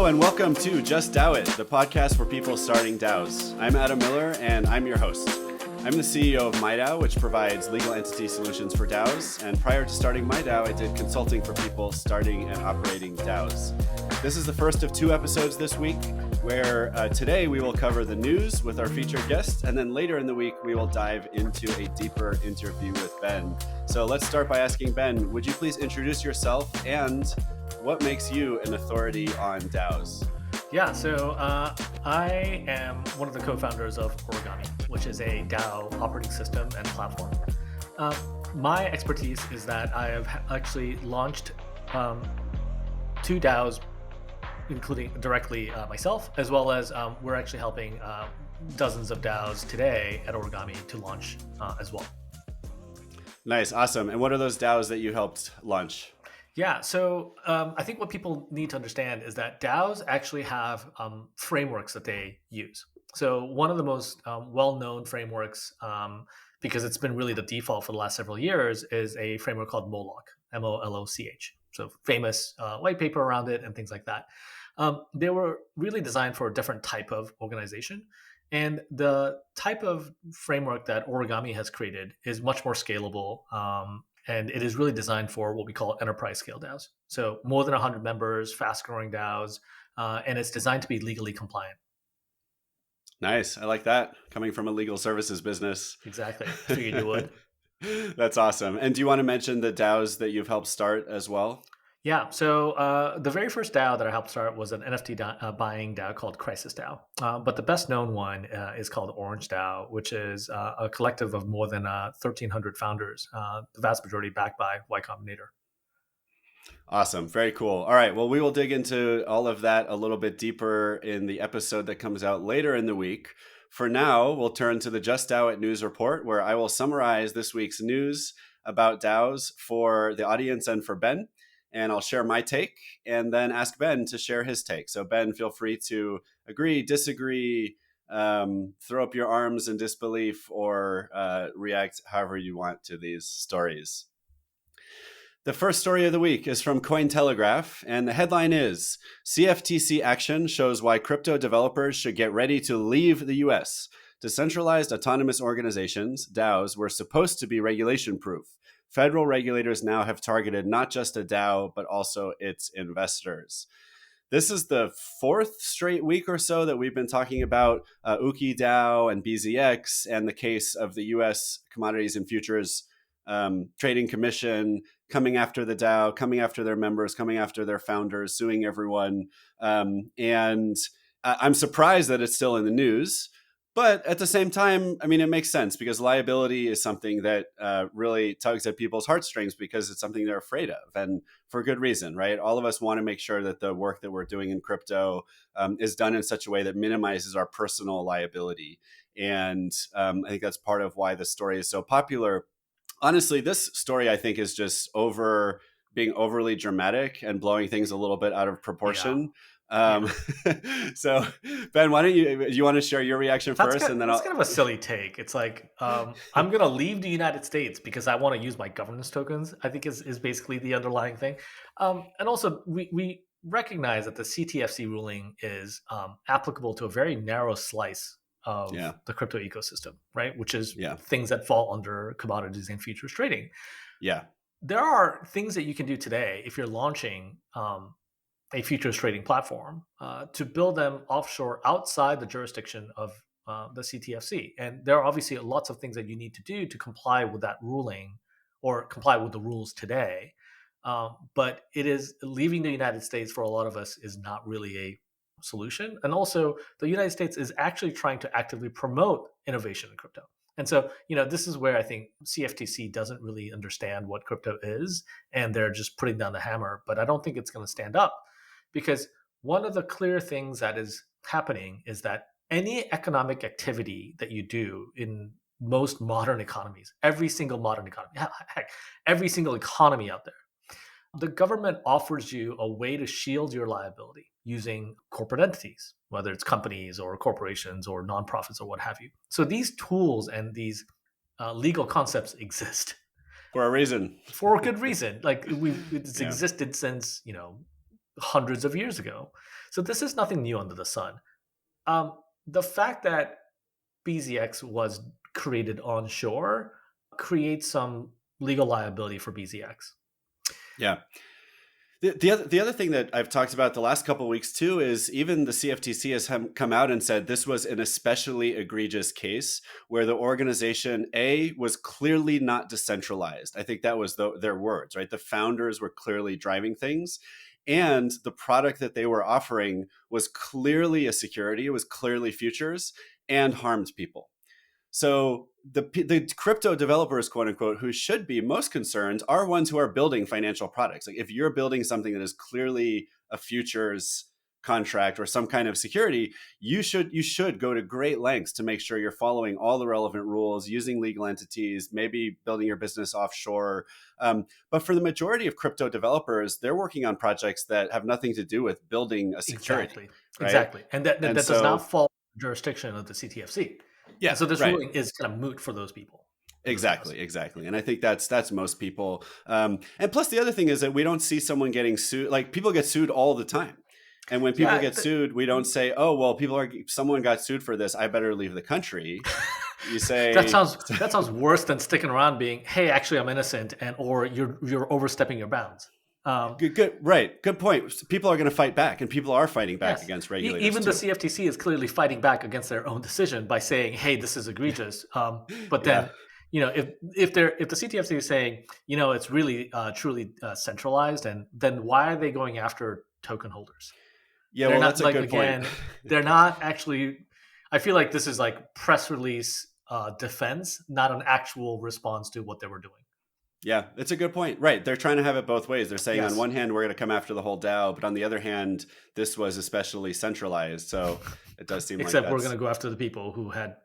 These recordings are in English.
and welcome to Just DAO It, the podcast for people starting DAOs. I'm Adam Miller, and I'm your host. I'm the CEO of MyDAO, which provides legal entity solutions for DAOs. And prior to starting MyDAO, I did consulting for people starting and operating DAOs. This is the first of 2 episodes this week, where today we will cover the news with our featured guest, and then later in the week, we will dive into a deeper interview with Ben. So let's start by asking Ben, would you please introduce yourself and what makes you an authority on DAOs? Yeah, so I am one of the co-founders of Origami, which is a DAO operating system and platform. My expertise is that I have actually launched 2 DAOs, including directly myself, as well as we're actually helping dozens of DAOs today at Origami to launch as well. Nice, awesome. And what are those DAOs that you helped launch? Yeah, so I think what people need to understand is that DAOs actually have frameworks that they use. So one of the most well-known frameworks, because it's been really the default for the last several years, is a framework called Moloch, M-O-L-O-C-H. So famous white paper around it and things like that. They were really designed for a different type of organization. And the type of framework that Origami has created is much more scalable. And it is really designed for what we call enterprise scale DAOs. So more than 100 members, fast growing DAOs, and it's designed to be legally compliant. Nice. I like that. Coming from a legal services business. Exactly. Figured you would. That's awesome. And do you want to mention the DAOs that you've helped start as well? Yeah. So the very first DAO that I helped start was an NFT buying DAO called Crisis DAO. But the best known one is called Orange DAO, which is a collective of more than 1,300 founders, the vast majority backed by Y Combinator. Awesome. Very cool. All right. Well, we will dig into all of that a little bit deeper in the episode that comes out later in the week. For now, we'll turn to the Just DAO It news report, where I will summarize this week's news about DAOs for the audience and for Ben. And I'll share my take and then ask Ben to share his take. So Ben, feel free to agree, disagree, throw up your arms in disbelief, or react however you want to these stories. The first story of the week is from Cointelegraph, and the headline is, CFTC action shows why crypto developers should get ready to leave the US. Decentralized autonomous organizations, DAOs, were supposed to be regulation-proof. Federal regulators now have targeted not just a DAO, but also its investors. This is the 4th straight week or so that we've been talking about Ooki DAO and BZX and the case of the U.S. Commodities and Futures Trading Commission coming after the DAO, coming after their members, coming after their founders, suing everyone. And I'm surprised that it's still in the news. But at the same time, I mean, it makes sense because liability is something that really tugs at people's heartstrings because it's something they're afraid of, and for good reason, right? All of us want to make sure that the work that we're doing in crypto is done in such a way that minimizes our personal liability. And I think that's part of why the story is so popular. Honestly, this story, I think, is just being overly dramatic and blowing things a little bit out of proportion. Yeah. So Ben, why don't you want to share your reaction first? And then that's kind of a silly take. It's like, I'm going to leave the United States because I want to use my governance tokens, I think is basically the underlying thing. And also we recognize that the CFTC ruling is applicable to a very narrow slice of the crypto ecosystem, right? Which is things that fall under commodities and futures trading. Yeah. There are things that you can do today if you're launching a futures trading platform to build them offshore outside the jurisdiction of the CFTC. And there are obviously lots of things that you need to do to comply with that ruling or comply with the rules today. But it is leaving the United States for a lot of us is not really a solution. And also the United States is actually trying to actively promote innovation in crypto. And so, this is where I think CFTC doesn't really understand what crypto is, and they're just putting down the hammer. But I don't think it's going to stand up. Because one of the clear things that is happening is that any economic activity that you do in most modern economies, every single modern economy, heck, every single economy out there, the government offers you a way to shield your liability using corporate entities, whether it's companies or corporations or nonprofits or what have you. So these tools and these legal concepts exist. For a reason. For a good reason. Like it's existed since, hundreds of years ago. So this is nothing new under the sun. The fact that BZX was created onshore creates some legal liability for BZX. Yeah. The other thing that I've talked about the last couple of weeks too is even the CFTC has come out and said this was an especially egregious case where the organization A was clearly not decentralized. I think that was their words, right? The founders were clearly driving things, and the product that they were offering was clearly a security. It was clearly futures and harmed people. So the crypto developers, quote unquote, who should be most concerned are ones who are building financial products. Like if you're building something that is clearly a futures contract or some kind of security, you should go to great lengths to make sure you're following all the relevant rules, using legal entities, maybe building your business offshore. But for the majority of crypto developers, they're working on projects that have nothing to do with building a security, right? Exactly. And that And does not so, fall under the jurisdiction of the CTFC. yeah, And so this right. ruling is kind of moot for those people. Exactly, and I think that's most people. And plus, the other thing is that we don't see someone getting sued. Like people get sued all the time, and when people Yeah, get sued, we don't say, "Oh, well, someone got sued for this. I better leave the country." You that say, sounds worse than sticking around being, hey, actually, I'm innocent, and or you're overstepping your bounds. right, good point. People are going to fight back, and people are fighting back Yes. against regulators Even the too. CFTC is clearly fighting back against their own decision by saying, "Hey, this is egregious." But Yeah, then, if the CTFC is saying, it's really truly centralized, and then why are they going after token holders? yeah. They're Well, not that's a like good point. again. They're not actually. I feel like this is like press release defense, not an actual response to what they were doing. Yeah, it's a good point. Right. They're trying to have it both ways. They're saying on Yes. one hand, we're going to come after the whole DAO, but on the other hand, this was especially centralized. So it does seem like Except we're going that's, to go after the people who had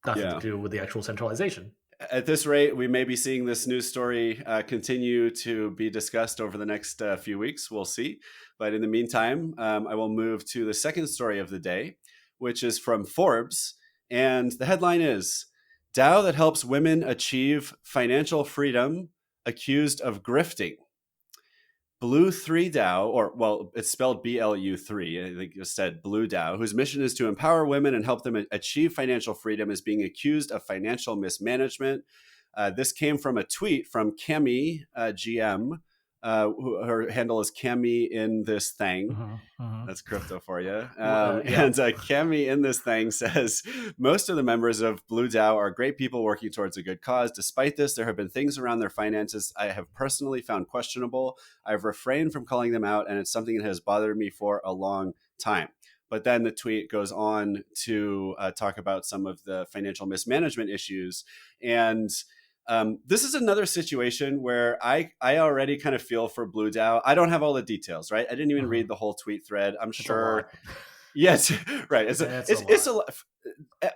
nothing to yeah. do with the actual centralization. At this rate, we may be seeing this news story continue to be discussed over the next few weeks. We'll see. But in the meantime, I will move to the second story of the day, which is from Forbes. And the headline is DAO that helps women achieve financial freedom accused of grifting. Blue 3 DAO, or well, it's spelled BLU3. I think it said Blue DAO, whose mission is to empower women and help them achieve financial freedom, is being accused of financial mismanagement. This came from a tweet from Cami GM. Her handle is Cami in this thing. That's crypto for you. Yeah. And Cami in this thing says, most of the members of Blue DAO are great people working towards a good cause. Despite this, there have been things around their finances I have personally found questionable. I've refrained from calling them out, and it's something that has bothered me for a long time. But then the tweet goes on to talk about some of the financial mismanagement issues. And this is another situation where I already kind of feel for Blue DAO. I don't have all the details, right? I didn't even read the whole tweet thread. I'm It's a sure. lot. Yes, right. It's a It's lot.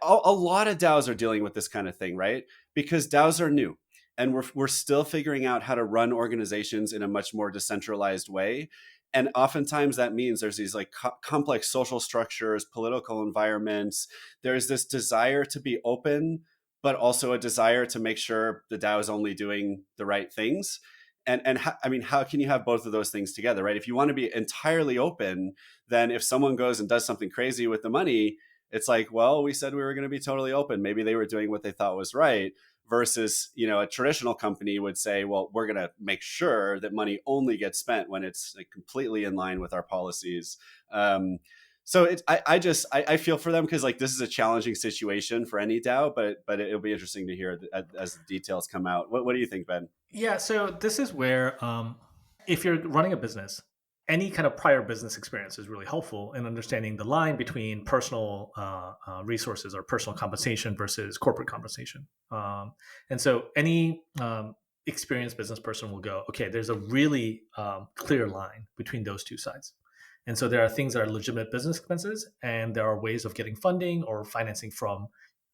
a lot of DAOs are dealing with this kind of thing, right? Because DAOs are new, and we're still figuring out how to run organizations in a much more decentralized way. And oftentimes that means there's these like complex social structures, political environments. There's this desire to be open, but also a desire to make sure the DAO is only doing the right things. And I mean, how can you have both of those things together, right? If you want to be entirely open, then if someone goes and does something crazy with the money, it's like, well, we said we were going to be totally open. Maybe they were doing what they thought was right. Versus, a traditional company would say, well, we're going to make sure that money only gets spent when it's like completely in line with our policies. So I feel for them because like this is a challenging situation for any DAO, but it'll be interesting to hear as the details come out. What do you think, Ben? Yeah. So this is where, if you're running a business, any kind of prior business experience is really helpful in understanding the line between personal resources or personal compensation versus corporate compensation. And so any experienced business person will go, okay, there's a really clear line between those two sides. And so there are things that are legitimate business expenses, and there are ways of getting funding or financing from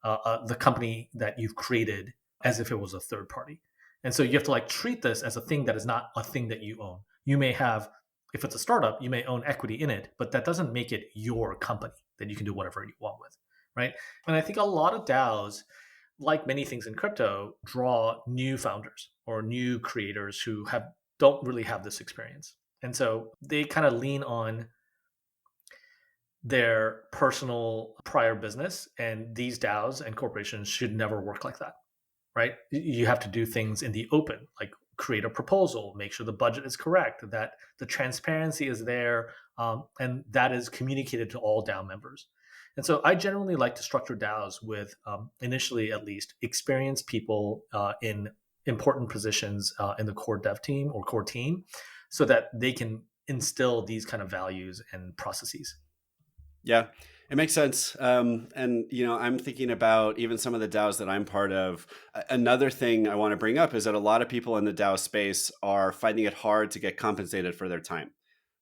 the company that you've created as if it was a third party. And so you have to like treat this as a thing that is not a thing that you own. You may have, if it's a startup, you may own equity in it, but that doesn't make it your company that you can do whatever you want with, right? And I think a lot of DAOs, like many things in crypto, draw new founders or new creators who don't really have this experience. And so they kind of lean on their personal prior business, and these DAOs and corporations should never work like that, right? You have to do things in the open, like create a proposal, make sure the budget is correct, that the transparency is there, and that is communicated to all DAO members. And so I generally like to structure DAOs with, initially at least, experienced people in important positions in the core dev team or core team, so that they can instill these kind of values and processes. Yeah, it makes sense. And I'm thinking about even some of the DAOs that I'm part of. Another thing I want to bring up is that a lot of people in the DAO space are finding it hard to get compensated for their time.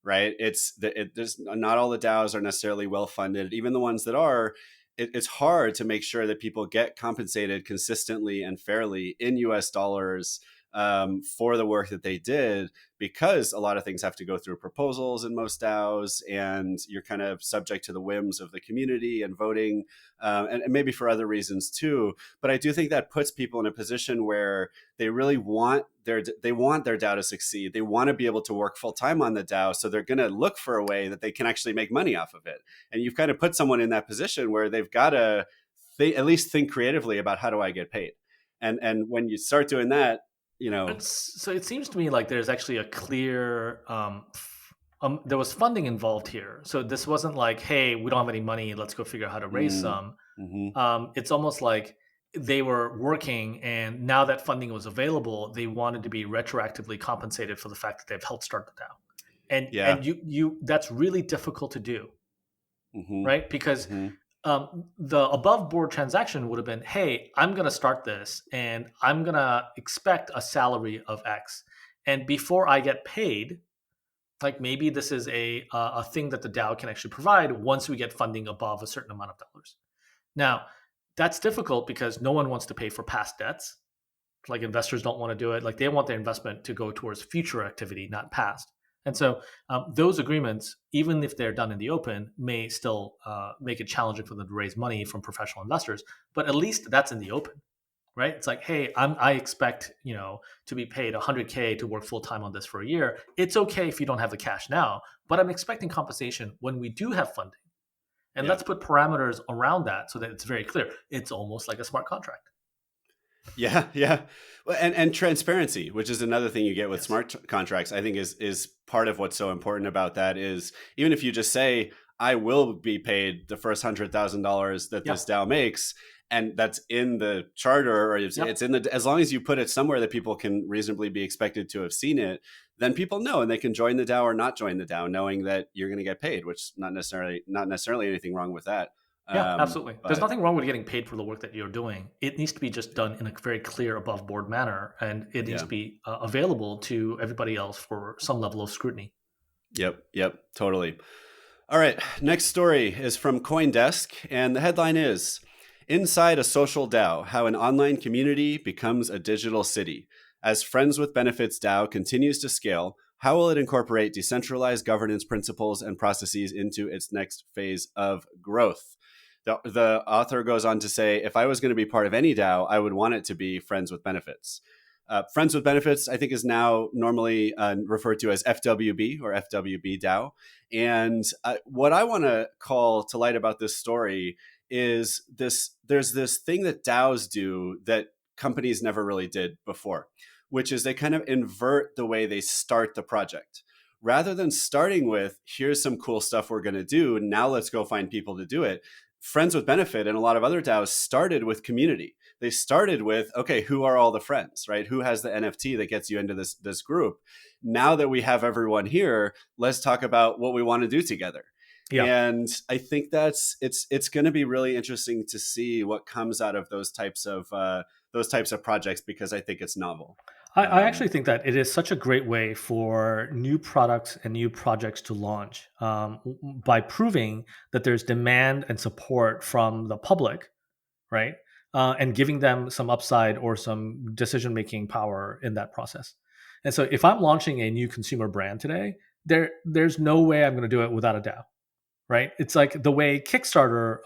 Right? There's not all the DAOs are necessarily well funded. Even the ones that are, it's hard to make sure that people get compensated consistently and fairly in U.S. dollars for the work that they did, because a lot of things have to go through proposals in most DAOs, and you're kind of subject to the whims of the community and voting, and maybe for other reasons too. But I do think that puts people in a position where they really want their DAO to succeed. They want to be able to work full time on the DAO, so they're going to look for a way that they can actually make money off of it. And you've kind of put someone in that position where they've got to at least think creatively about, how do I get paid? And when you start doing that, So it seems to me like there's actually a clear, there was funding involved here. So this wasn't like, hey, we don't have any money, let's go figure out how to raise some. It's almost like they were working, and now that funding was available, they wanted to be retroactively compensated for the fact that they've helped start the DAO. Yeah. And you that's really difficult to do, right? Because the above board transaction would have been, hey, I'm going to start this and I'm going to expect a salary of X. And before I get paid, like maybe this is a thing that the DAO can actually provide once we get funding above a certain amount of dollars. Now, that's difficult because no one wants to pay for past debts. Like investors don't want to do it. Like they want their investment to go towards future activity, not past. And so those agreements, even if they're done in the open, may still make it challenging for them to raise money from professional investors. But at least that's in the open, right? It's like, hey, I expect to be paid 100K to work full time on this for a year. It's okay if you don't have the cash now, but I'm expecting compensation when we do have funding. And let's put parameters around that so that it's very clear. It's almost like a smart contract. Yeah. And transparency, which is another thing you get with smart contracts, I think is part of what's so important about that. Is even if you just say, I will be paid the first $100,000 that this DAO makes, and that's in the charter, or it's in the, as long as you put it somewhere that people can reasonably be expected to have seen it, then people know, and they can join the DAO or not join the DAO, knowing that you're going to get paid, which not necessarily anything wrong with that. Yeah, absolutely. There's nothing wrong with getting paid for the work that you're doing. It needs to be just done in a very clear above board manner, and it needs to be available to everybody else for some level of scrutiny. Yep, totally. All right, next story is from CoinDesk, and the headline is, Inside a Social DAO, How an Online Community Becomes a Digital City. As Friends with Benefits DAO continues to scale, how will it incorporate decentralized governance principles and processes into its next phase of growth? The author goes on to say, if I was going to be part of any DAO, I would want it to be Friends with Benefits. Friends with Benefits, I think, is now normally referred to as FWB or FWB DAO. And what I want to call to light about this story is there's this thing that DAOs do that companies never really did before, which is they kind of invert the way they start the project. Rather than starting with, here's some cool stuff we're going to do, now let's go find people to do it. Friends with Benefit and a lot of other DAOs started with community. They started with, okay, who are all the friends, right? Who has the NFT that gets you into this group? Now that we have everyone here, let's talk about what we want to do together. Yeah. And I think it's going to be really interesting to see what comes out of those types of projects, because I think it's novel. I actually think that it is such a great way for new products and new projects to launch by proving that there's demand and support from the public, right? And giving them some upside or some decision-making power in that process. And so if I'm launching a new consumer brand today, there's no way I'm going to do it without a DAO, right? It's like the way Kickstarter,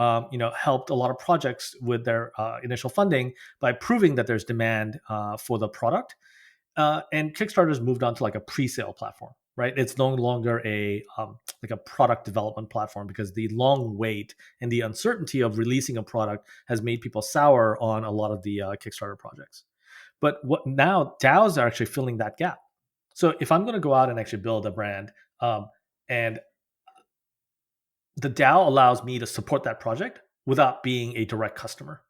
helped a lot of projects with their initial funding by proving that there's demand for the product. And Kickstarter's moved on to like a pre-sale platform, right? It's no longer a like a product development platform, because the long wait and the uncertainty of releasing a product has made people sour on a lot of the Kickstarter projects. But what now DAOs are actually filling that gap. So if I'm going to go out and actually build a brand, and the DAO allows me to support that project without being a direct customer,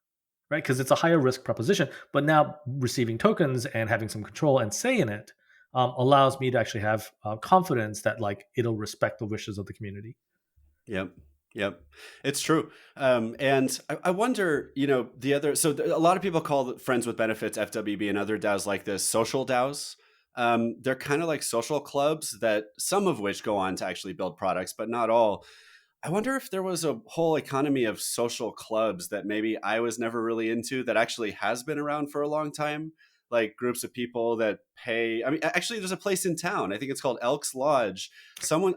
right? Because it's a higher risk proposition. But now receiving tokens and having some control and say in it allows me to actually have confidence that like it'll respect the wishes of the community. Yep. Yep. It's true. And I wonder, the other, so a lot of people call Friends with Benefits, FWB, and other DAOs like this social DAOs. They're kind of like social clubs that some of which go on to actually build products, but not all. I wonder if there was a whole economy of social clubs that maybe I was never really into that actually has been around for a long time. Like groups of people that pay. I mean, actually, there's a place in town. I think it's called Elks Lodge.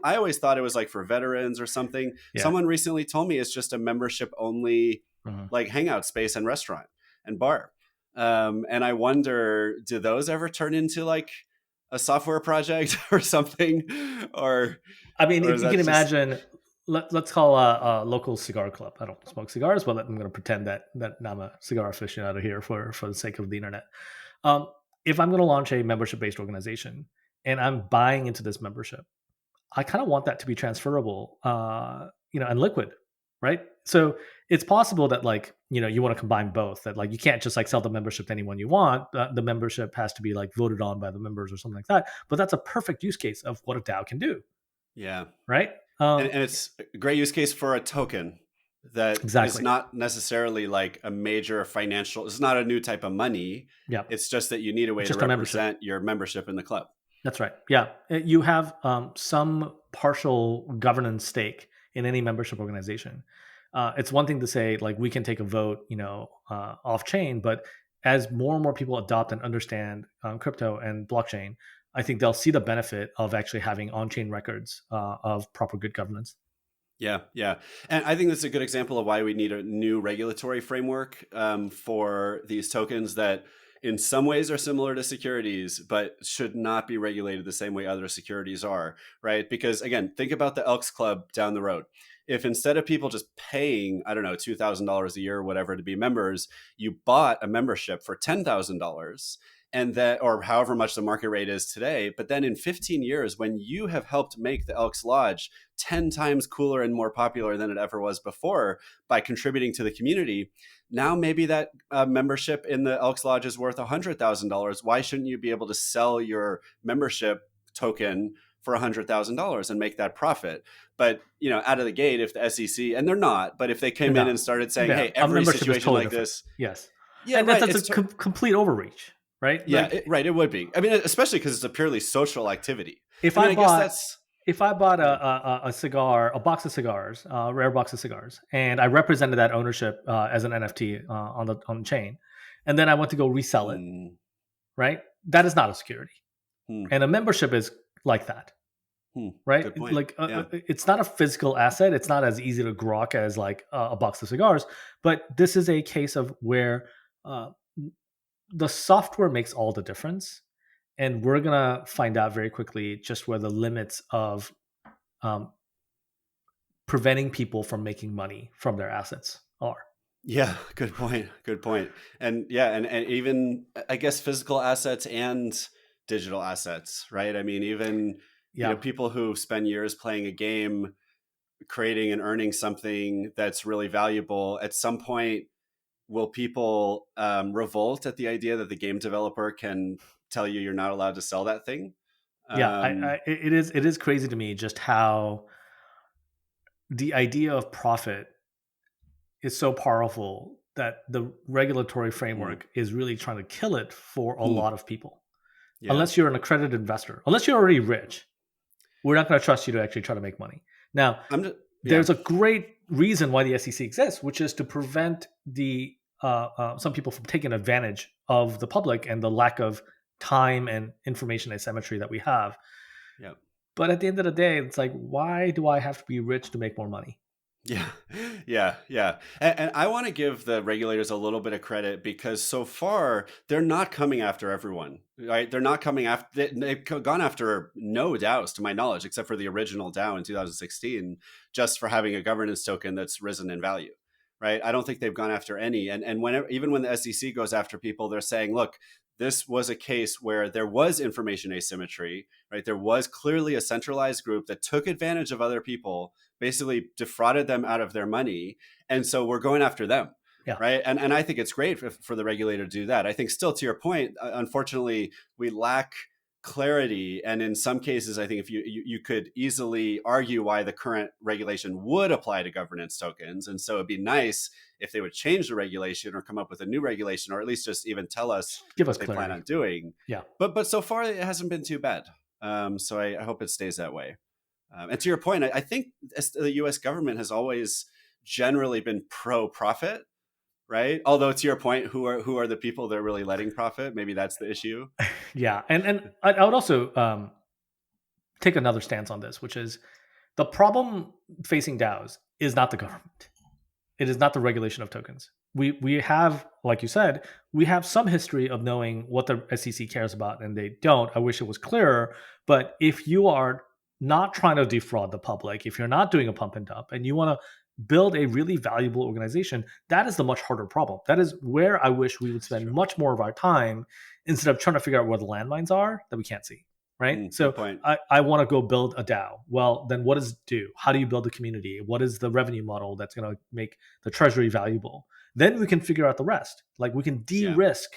I always thought it was like for veterans or something. Yeah. Someone recently told me it's just a membership only, like hangout space and restaurant and bar. And I wonder, do those ever turn into like a software project or something? Or I mean, is you that can just imagine. Let's call a local cigar club. I don't smoke cigars, but I'm going to pretend that I'm a cigar aficionado here for the sake of the internet. Um, if I'm going to launch a membership based organization and I'm buying into this membership, I kind of want that to be transferable, and liquid, right? So it's possible that like, you want to combine both, that like you can't just like sell the membership to anyone you want. The membership has to be like voted on by the members or something like that. But that's a perfect use case of what a DAO can do, yeah. right? And it's a great use case for a token that is Exactly. not necessarily like a major financial, it's not a new type of money. Yeah. It's just that you need a way It's to just a membership. represent your membership in the club. That's right. Yeah. You have some partial governance stake in any membership organization. It's one thing to say, like, we can take a vote, off chain, but as more and more people adopt and understand crypto and blockchain, I think they'll see the benefit of actually having on chain records of proper good governance. Yeah, yeah. And I think that's a good example of why we need a new regulatory framework for these tokens that in some ways are similar to securities, but should not be regulated the same way other securities are, right? Because again, think about the Elks Club down the road. If instead of people just paying, I don't know, $2,000 a year or whatever to be members, you bought a membership for $10,000 and that, or however much the market rate is today, but then in 15 years, when you have helped make the Elks Lodge 10 times cooler and more popular than it ever was before by contributing to the community, now maybe that membership in the Elks Lodge is worth $100,000. Why shouldn't you be able to sell your membership token for $100,000 and make that profit? But out of the gate, if the SEC, and they're not, but if they came in No. and started saying, Yeah. "Hey, A every membership is situation totally like different. this," Yes. yeah, And right, that's a complete overreach, right? yeah, Like, right, it would be. I mean, especially because it's a purely social activity. if I mean, I I guess bought that's if I bought yeah. a cigar, a box of cigars, a rare box of cigars, and I represented that ownership as an NFT on the chain, and then I went to go resell it, Hmm, right? That is not a security, hmm, and a membership is like that, hmm. right? Good point. Like Yeah, it's not a physical asset. It's not as easy to grok as like a box of cigars, but this is a case of where uh, the software makes all the difference, and we're gonna find out very quickly just where the limits of um, preventing people from making money from their assets are. yeah. Good point. Good point. And yeah, and even I guess physical assets and digital assets, right? I mean, even Yeah, people who spend years playing a game, creating and earning something that's really valuable. At some point, will people revolt at the idea that the game developer can tell you you're not allowed to sell that thing? yeah. Um, It is crazy to me just how the idea of profit is so powerful that the regulatory hmm, framework is really trying to kill it for a hmm, lot of people. yeah, Unless you're an accredited investor, unless you're already rich, we're not going to trust you to actually try to make money. Now, I'm just yeah, there's a great reason why the SEC exists, which is to prevent the some people from taking advantage of the public and the lack of time and information asymmetry that we have. yeah. But at the end of the day, it's like, why do I have to be rich to make more money? Yeah, yeah. And I want to give the regulators a little bit of credit because so far they're not coming after everyone, right? They're not coming after, they've gone after no DAOs to my knowledge, except for the original DAO in 2016, just for having a governance token that's risen in value, right? I don't think they've gone after any. And whenever, even when the SEC goes after people, they're saying, look, this was a case where there was information asymmetry, right? There was clearly a centralized group that took advantage of other people, basically defrauded them out of their money. And so we're going after them. Yeah. Right. And I think it's great for the regulator to do that. I think still to your point, unfortunately, we lack clarity. And in some cases, I think if you could easily argue why the current regulation would apply to governance tokens. And so it'd be nice if they would change the regulation or come up with a new regulation, or at least just even tell us Give us what they plan clarity. on doing. Yeah. But so far it hasn't been too bad. So I hope it stays that way. And to your point, I think the U.S. government has always generally been pro-profit, right? Although to your point, who are the people that are really letting profit? Maybe that's the issue. Yeah. And I would also take another stance on this, which is the problem facing DAOs is not the government. It is not the regulation of tokens. We have, like you said, we have some history of knowing what the SEC cares about and they don't. I wish it was clearer. But if you are not trying to defraud the public, if you're not doing a pump and dump and you want to build a really valuable organization, that is the much harder problem. That is where I wish we would spend much more of our time instead of trying to figure out where the landmines are that we can't see. Right. Good So point. I want to go build a DAO. Well, then what does it do? How do you build a community? What is the revenue model that's going to make the treasury valuable? Then we can figure out the rest. Like we can Yeah. de-risk,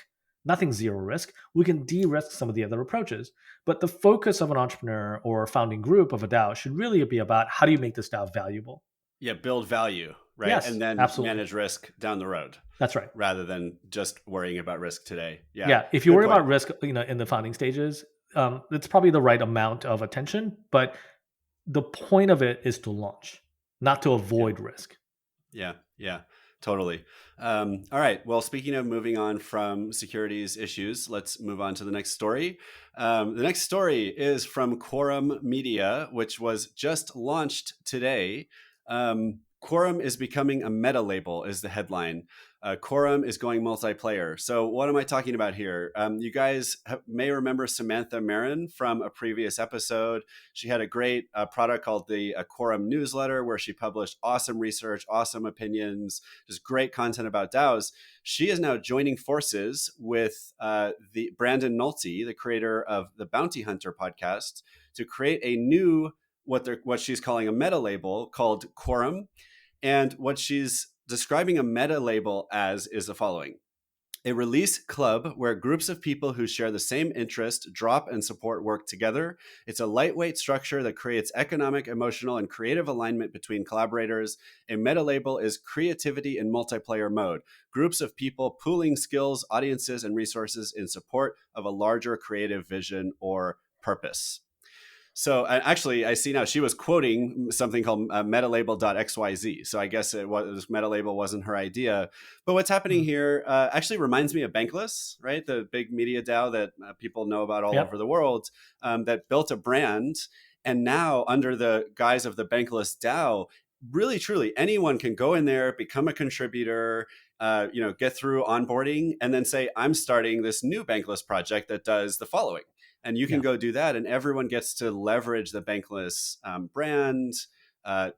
nothing zero risk. We can de-risk some of the other approaches. But the focus of an entrepreneur or founding group of a DAO should really be about how do you make this DAO valuable? Yeah. Build value, right? Yes, And then absolutely. manage risk down the road That's right. rather than just worrying about risk today. Yeah. Yeah, if you Good worry point. about risk, in the founding stages, it's probably the right amount of attention. But the point of it is to launch, not to Yeah. avoid risk. Yeah, totally. All right. Well, speaking of moving on from securities issues, let's move on to the next story. The next story is from Quorum Media, which was just launched today. Quorum is becoming a meta label, is the headline. Quorum is going multiplayer. So, what am I talking about here? You guys may remember Samantha Marin from a previous episode. She had a great product called the Quorum newsletter, where she published awesome research, awesome opinions, just great content about DAOs. She is now joining forces with the Brandon Nolte, the creator of the Bounty Hunter podcast, to create a new what she's calling a meta label called Quorum. And what she's describing a meta label as is the following: a release club where groups of people who share the same interest drop and support work together. It's a lightweight structure that creates economic, emotional, and creative alignment between collaborators. A meta label is creativity in multiplayer mode. Groups of people pooling skills, audiences, and resources in support of a larger creative vision or purpose. So actually, I see now she was quoting something called metalabel.xyz. So I guess this metalabel wasn't her idea. But what's happening Mm. here actually reminds me of Bankless, right? The big media DAO that people know about all over Yep. the world, that built a brand. And now, under the guise of the Bankless DAO, really, truly, anyone can go in there, become a contributor, get through onboarding, and then say, I'm starting this new Bankless project that does the following, and you can Yeah. go do that, and everyone gets to leverage the Bankless brand,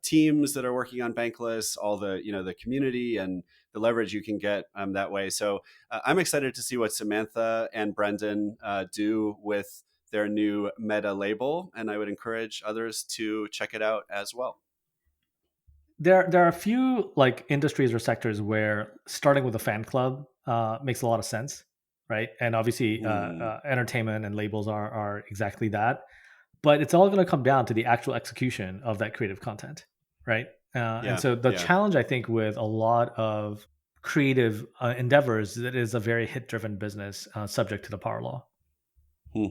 teams that are working on Bankless, all the the community and the leverage you can get that way. So I'm excited to see what Samantha and Brendan do with their new meta label, and I would encourage others to check it out as well. There are a few like industries or sectors where starting with a fan club makes a lot of sense, right? And obviously, Mm, entertainment and labels are exactly that. But it's all going to come down to the actual execution of that creative content, right? And yeah, so the yeah. challenge I think with a lot of creative endeavors is that it is a very hit-driven business, subject to the power law, Hmm.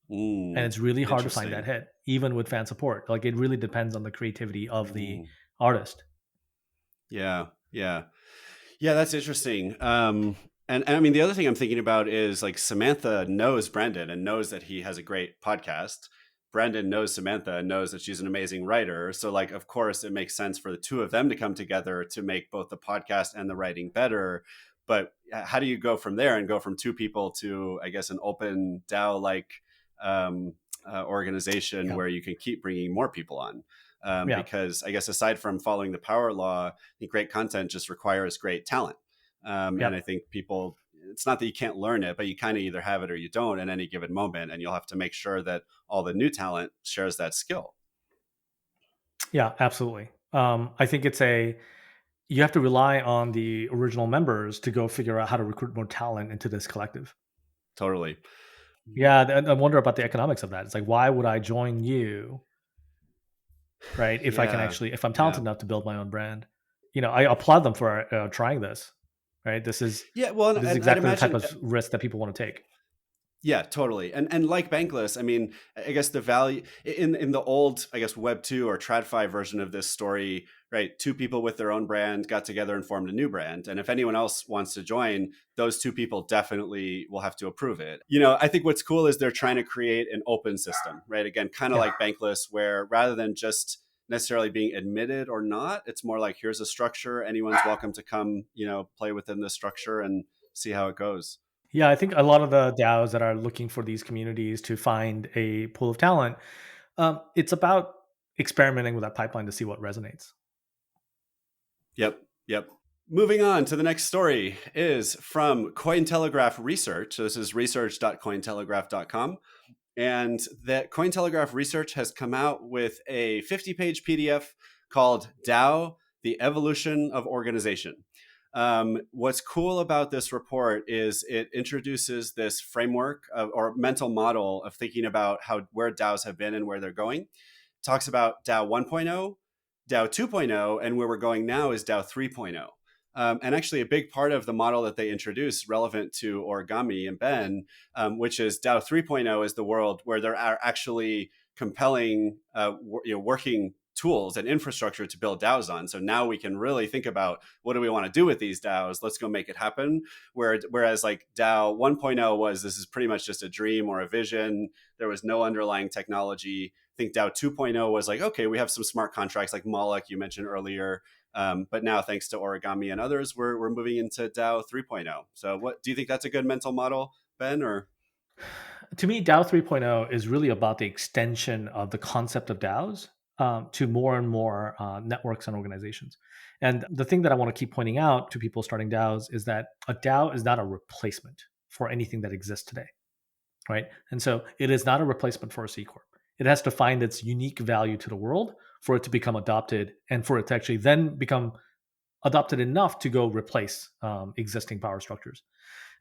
and Mm, it's really hard to find that interesting. hit, even with fan support. Like it really depends on the creativity of the Mm, artist. yeah, yeah. Yeah, that's interesting. And I mean, the other thing I'm thinking about is like Samantha knows Brendan and knows that he has a great podcast. Brendan knows Samantha and knows that she's an amazing writer. So, like, of course, it makes sense for the two of them to come together to make both the podcast and the writing better. But how do you go from there and go from two people to, I guess, an open DAO like organization Yeah. where you can keep bringing more people on? Yeah. Because I guess aside from following the power law, I think great content just requires great talent. And I Yep. think people, it's not that you can't learn it, but you kind of either have it or you don't at any given moment. And you'll have to make sure that all the new talent shares that skill. Yeah, absolutely. I think you have to rely on the original members to go figure out how to recruit more talent into this collective. Totally. Yeah, and I wonder about the economics of that. It's like, why would I join you, right? If I can Yeah. actually, if I'm Yeah. talented enough to build my own brand, I applaud them for trying this, right? This is Yeah. Well, this is and I'd exactly the type imagine, of risk that people want to take. yeah, totally. And like Bankless, I mean, I guess the value in the old, I guess, Web 2 or TradFi version of this story, right? Two people with their own brand got together and formed a new brand. And if anyone else wants to join, those two people definitely will have to approve it. I think what's cool is they're trying to create an open system, right? Again, kind of Yeah. like Bankless, where rather than just necessarily being admitted or not, it's more like here's a structure. Anyone's welcome to come, play within the structure and see how it goes. Yeah, I think a lot of the DAOs that are looking for these communities to find a pool of talent, it's about experimenting with that pipeline to see what resonates. Yep. Yep. Moving on to the next story is from Cointelegraph Research. So this is research.cointelegraph.com. And that Cointelegraph Research has come out with a 50-page PDF called DAO, The Evolution of Organization. What's cool about this report is it introduces this framework or mental model of thinking about where DAOs have been and where they're going. Talks about DAO 1.0, DAO 2.0, and where we're going now is DAO 3.0. And actually, a big part of the model that they introduced relevant to Origami and Ben, which is DAO 3.0 is the world where there are actually compelling working tools and infrastructure to build DAOs on. So now we can really think about what do we want to do with these DAOs? Let's go make it happen. Whereas like DAO 1.0 was, this is pretty much just a dream or a vision. There was no underlying technology. I think DAO 2.0 was like, okay, we have some smart contracts like Moloch you mentioned earlier. But now, thanks to Origami and others, we're moving into DAO 3.0. So what do you think that's a good mental model, Ben? Or To me, DAO 3.0 is really about the extension of the concept of DAOs to more and more networks and organizations. And the thing that I want to keep pointing out to people starting DAOs is that a DAO is not a replacement for anything that exists today, right? And so it is not a replacement for a C Corp. It has to find its unique value to the world for it to become adopted and for it to actually then become adopted enough to go replace existing power structures.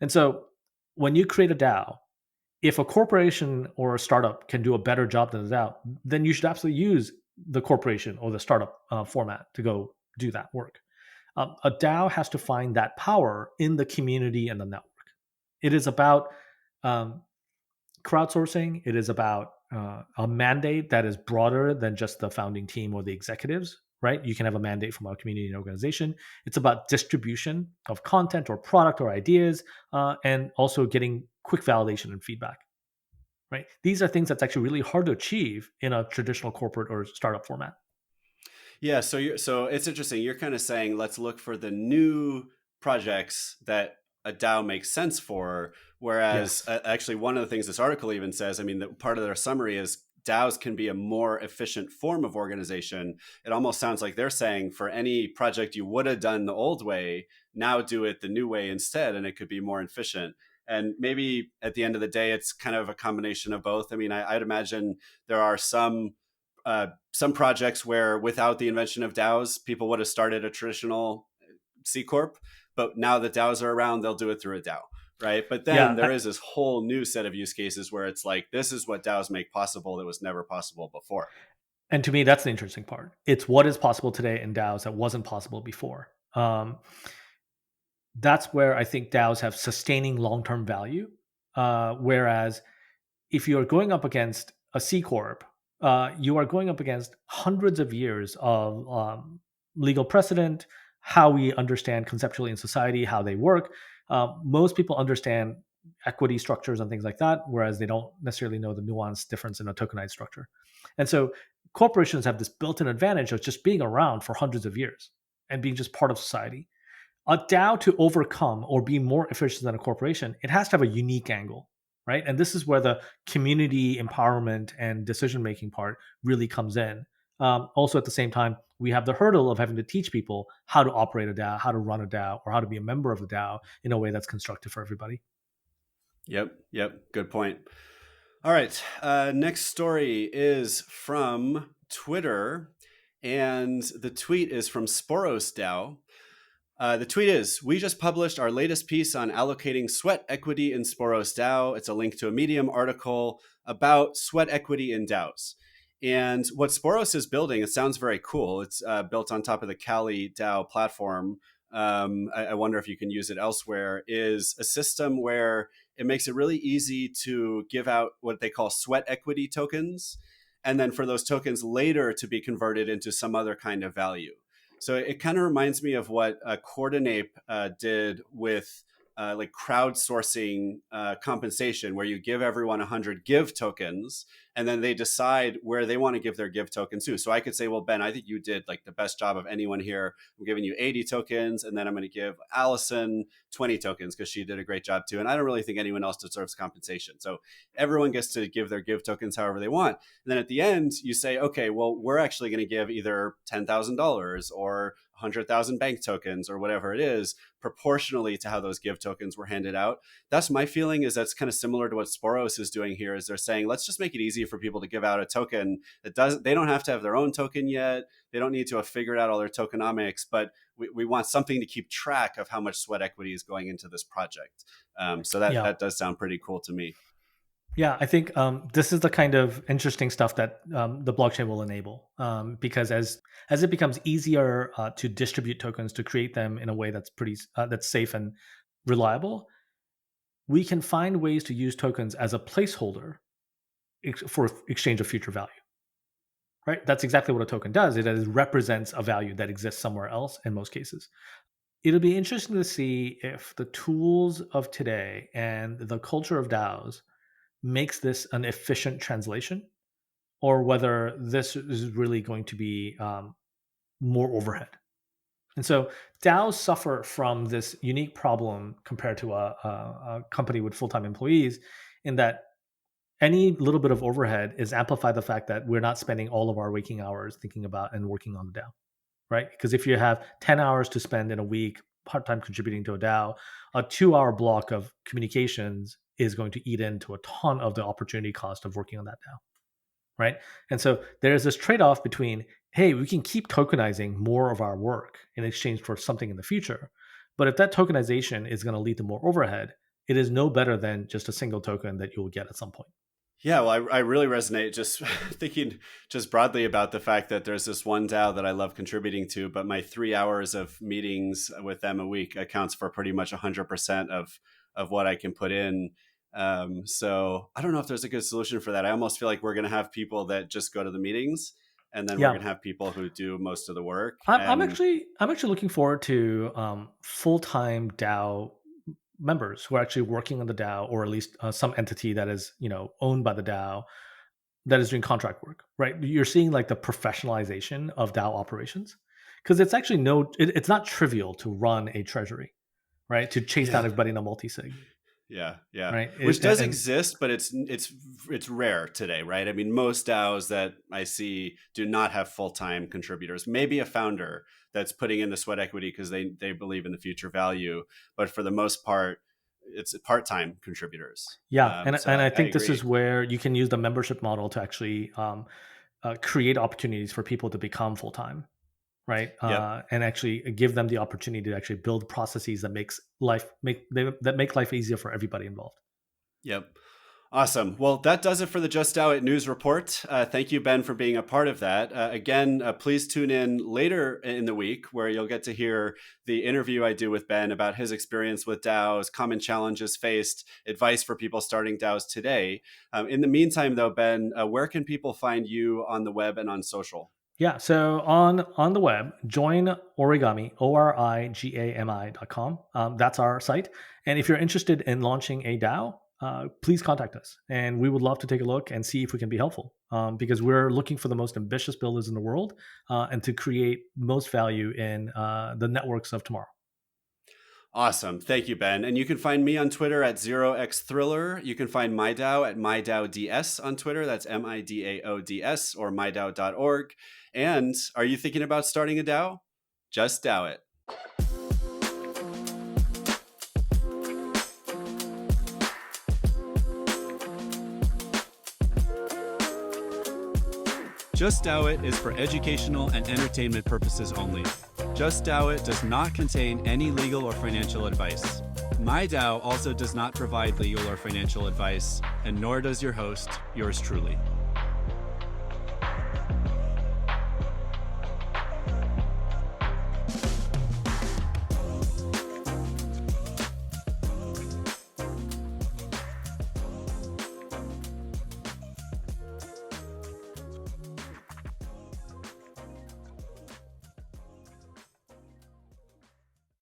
And so when you create a DAO, if a corporation or a startup can do a better job than the DAO, then you should absolutely use the corporation or the startup format to go do that work. A DAO has to find that power in the community and the network. It is about um, crowdsourcing. It is about a mandate that is broader than just the founding team or the executives, right? You can have a mandate from a community and organization. It's about distribution of content or product or ideas, and also getting quick validation and feedback, right? These are things that's actually really hard to achieve in a traditional corporate or startup format. yeah, so it's interesting. You're kind of saying let's look for the new projects that a DAO makes sense for. Whereas Yes. actually, one of the things this article even says, I mean, that part of their summary is DAOs can be a more efficient form of organization. It almost sounds like they're saying for any project you would have done the old way, now do it the new way instead, and it could be more efficient. And maybe at the end of the day, it's kind of a combination of both. I mean, I'd imagine there are some projects where without the invention of DAOs, people would have started a traditional C corp, but now that DAOs are around, they'll do it through a DAO, right? But then Yeah. there is this whole new set of use cases where it's like this is what DAOs make possible that was never possible before. And to me, that's the interesting part. It's what is possible today in DAOs that wasn't possible before. That's where I think DAOs have sustaining long-term value. Whereas if you're going up against a C corp, you are going up against hundreds of years of legal precedent, how we understand conceptually in society, how they work. Most people understand equity structures and things like that, whereas they don't necessarily know the nuanced difference in a tokenized structure. And so corporations have this built-in advantage of just being around for hundreds of years and being just part of society. A DAO to overcome or be more efficient than a corporation, it has to have a unique angle, right? And this is where the community empowerment and decision making part really comes in. Also, at the same time, we have the hurdle of having to teach people how to operate a DAO, how to run a DAO, or how to be a member of a DAO in a way that's constructive for everybody. Yep. Good point. All right. Next story is from Twitter, and the tweet is from Sporos DAO. The tweet is, we just published our latest piece on allocating sweat equity in Sporos DAO. It's a link to a Medium article about sweat equity in DAOs. And what Sporos is building, it sounds very cool. It's built on top of the Kali DAO platform. I wonder if you can use it elsewhere, is a system where it makes it really easy to give out what they call sweat equity tokens, and then for those tokens later to be converted into some other kind of value. So it kind of reminds me of what Coordinape did with like crowdsourcing compensation, where you give everyone 100 give tokens, and then they decide where they want to give their give tokens to. So I could say, well, Ben, I think you did like the best job of anyone here. I'm giving you 80 tokens, and then I'm going to give Allison 20 tokens because she did a great job too. And I don't really think anyone else deserves compensation. So everyone gets to give their give tokens however they want. And then at the end, you say, okay, well, we're actually going to give either $10,000 or 100,000 bank tokens or whatever it is, proportionally to how those give tokens were handed out. That's my feeling, is that's kind of similar to what Sporos is doing here, is they're saying, let's just make it easy for people to give out a token that doesn't, they don't have to have their own token yet. They don't need to have figured out all their tokenomics, but we want something to keep track of how much sweat equity is going into this project. So that does sound pretty cool to me. Yeah, I think this is the kind of interesting stuff that the blockchain will enable, because as it becomes easier to distribute tokens, to create them in a way that's that's safe and reliable, we can find ways to use tokens as a placeholder for exchange of future value. Right? That's exactly what a token does. It represents a value that exists somewhere else in most cases. It'll be interesting to see if the tools of today and the culture of DAOs makes this an efficient translation, or whether this is really going to be more overhead. And so DAOs suffer from this unique problem compared to a company with full-time employees, in that any little bit of overhead is amplified the fact that we're not spending all of our waking hours thinking about and working on the DAO, right? Because if you have 10 hours to spend in a week part-time contributing to a DAO, a 2-hour block of communications is going to eat into a ton of the opportunity cost of working on that DAO, right? And so there's this trade-off between, hey, we can keep tokenizing more of our work in exchange for something in the future, but if that tokenization is going to lead to more overhead, it is no better than just a single token that you will get at some point. Yeah, well, I really resonate just thinking just broadly about the fact that there's this one DAO that I love contributing to, but my 3 hours of meetings with them a week accounts for pretty much 100% of what I can put in. So I don't know if there's a good solution for that. I almost feel like we're going to have people that just go to the meetings, and then we're going to have people who do most of the work. I'm actually looking forward to full-time DAO members who are actually working on the DAO, or at least some entity that is owned by the DAO that is doing contract work. Right? You're seeing like the professionalization of DAO operations, because it's actually it's not trivial to run a treasury, right? To chase down everybody in a multi-sig. Yeah. Right. Which does exist, but it's rare today, right? I mean, most DAOs that I see do not have full-time contributors. Maybe a founder that's putting in the sweat equity because they believe in the future value, but for the most part, it's part-time contributors. Yeah, and I think this agree. is where you can use the membership model to actually create opportunities for people to become full-time, right? And actually give them the opportunity to actually build processes that make life easier for everybody involved. Yep. Awesome. Well, that does it for the Just DAO It News Report. Thank you, Ben, for being a part of that. Again, please tune in later in the week, where you'll get to hear the interview I do with Ben about his experience with DAOs, common challenges faced, advice for people starting DAOs today. In the meantime, though, Ben, where can people find you on the web and on social? Yeah, so on the web, join Origami, ORIGAMI.com. That's our site. And if you're interested in launching a DAO, please contact us, and we would love to take a look and see if we can be helpful, because we're looking for the most ambitious builders in the world, and to create most value in the networks of tomorrow. Awesome. Thank you, Ben. And you can find me on Twitter at 0xthriller. You can find MyDAO at MyDAODS on Twitter. That's MIDAODS, or MyDAO.org. And are you thinking about starting a DAO? Just DAO it. Just DAO It is for educational and entertainment purposes only. Just DAO It does not contain any legal or financial advice. MyDAO also does not provide legal or financial advice, and nor does your host, yours truly.